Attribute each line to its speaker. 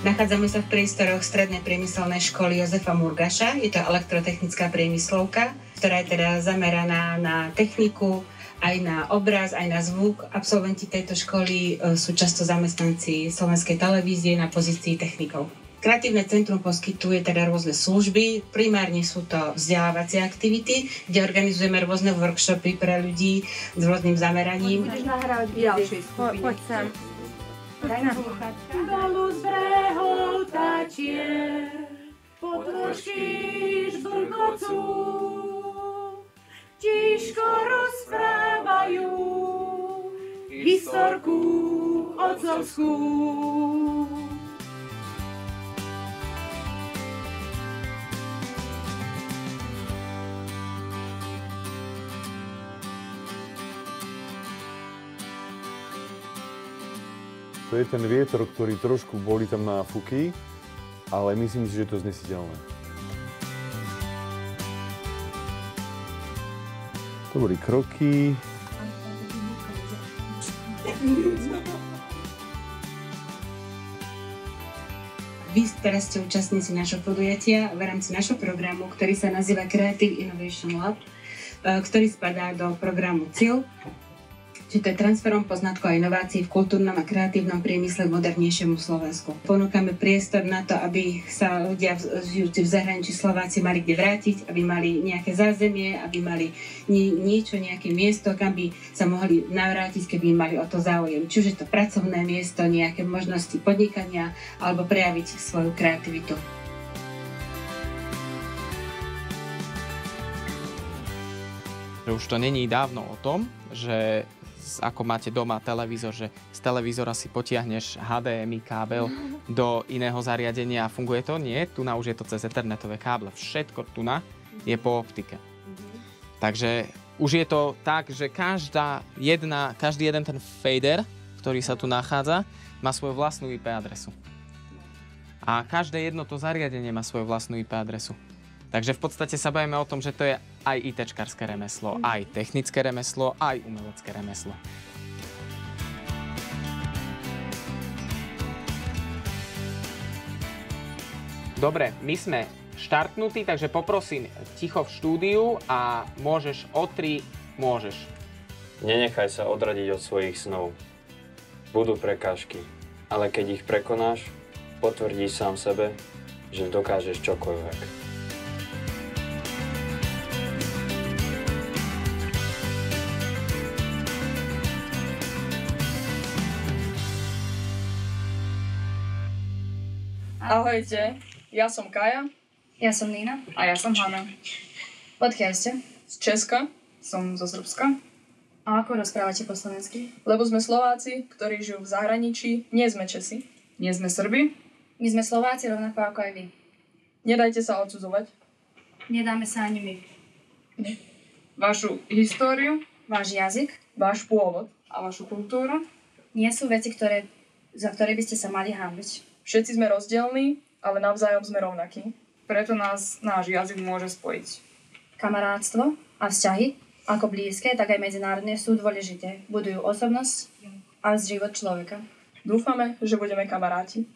Speaker 1: Nachádzame sa v priestoroch Strednej priemyselnej školy Jozefa Murgaša. Je to elektrotechnická priemyslovka, ktorá je teda zameraná na techniku, aj na obraz, aj na zvuk. Absolventi tejto školy sú často zamestnanci Slovenskej televízie na pozícii technikov. Kreatívne centrum poskytuje teda rôzne služby. Primárne sú to vzdelávacie aktivity, kde organizujeme rôzne workshopy pre ľudí s rôznym zameraním.
Speaker 2: Budeš nahrávať ďalšej skupine. Poď sem. Daj na sluchátka.
Speaker 3: Dolu z brehov tačie, potvočky žburkocú, tiško rozprávajú historku otcovskú.
Speaker 4: To je ten vietor, ktorý trošku boli tam náfuky, ale myslím si, že to je znesiteľné. To boli kroky.
Speaker 1: Vy teraz ste účastníci našho podujatia v rámci našho programu, ktorý sa nazýva Creative Innovation Lab, ktorý spadá do programu CIL. Čiže to je transferom poznatkov a inovácií v kultúrnom a kreatívnom priemysle k modernejšiemu Slovensku. Ponúkame priestor na to, aby sa ľudia žijúci v zahraničí Slováci mali kde vrátiť, aby mali nejaké zázemie, aby mali niečo, nejaké miesto, kam by sa mohli navrátiť, keby mali o to záujem. Čiže je to pracovné miesto, nejaké možnosti podnikania alebo prejaviť svoju kreativitu.
Speaker 5: Už to není dávno o tom, že ako máte doma televízor, že z televízora si potiahneš HDMI kábel do iného zariadenia a funguje to? Nie, tu už je to cez ethernetové káble. Všetko tu je po optike. Takže už je to tak, že každý jeden ten fader, ktorý sa tu nachádza, má svoju vlastnú IP adresu. A každé jedno to zariadenie má svoju vlastnú IP adresu. Takže v podstate sa bavíme o tom, že to je aj ITčkarské remeslo, aj technické remeslo, aj umelecké remeslo. Dobre, my sme štartnutí, takže poprosím ticho v štúdiu a môžeš o 3, môžeš.
Speaker 6: Nenechaj sa odradiť od svojich snov. Budú prekážky, ale keď ich prekonáš, potvrdíš sám sebe, že dokážeš čokoľvek.
Speaker 7: Ahojte, ja som Kaja.
Speaker 8: Ja som Nina.
Speaker 7: A ja som Hanna.
Speaker 8: Odkiaľ ste?
Speaker 7: Z Česka, som zo Srbska.
Speaker 8: A ako rozprávate po slovensky?
Speaker 7: Lebo sme Slováci, ktorí žijú v zahraničí, nie sme Česi, nie sme Srbi.
Speaker 8: My sme Slováci rovnako ako aj vy.
Speaker 7: Nedajte sa odsudzovať.
Speaker 8: Nedáme sa ani my.
Speaker 7: Vašu históriu,
Speaker 8: Váš jazyk
Speaker 7: váš pôvod a vašu kultúru
Speaker 8: nie sú veci, za ktoré by ste sa mali hanbiť.
Speaker 7: Všetci sme rozdielní, ale navzájom sme rovnakí. Preto nás náš jazyk môže spojiť.
Speaker 8: Kamarátstvo a vzťahy, ako blízke, tak aj medzinárodné, sú dôležité. Budujú osobnosť a život človeka.
Speaker 7: Dúfame, že budeme kamaráti.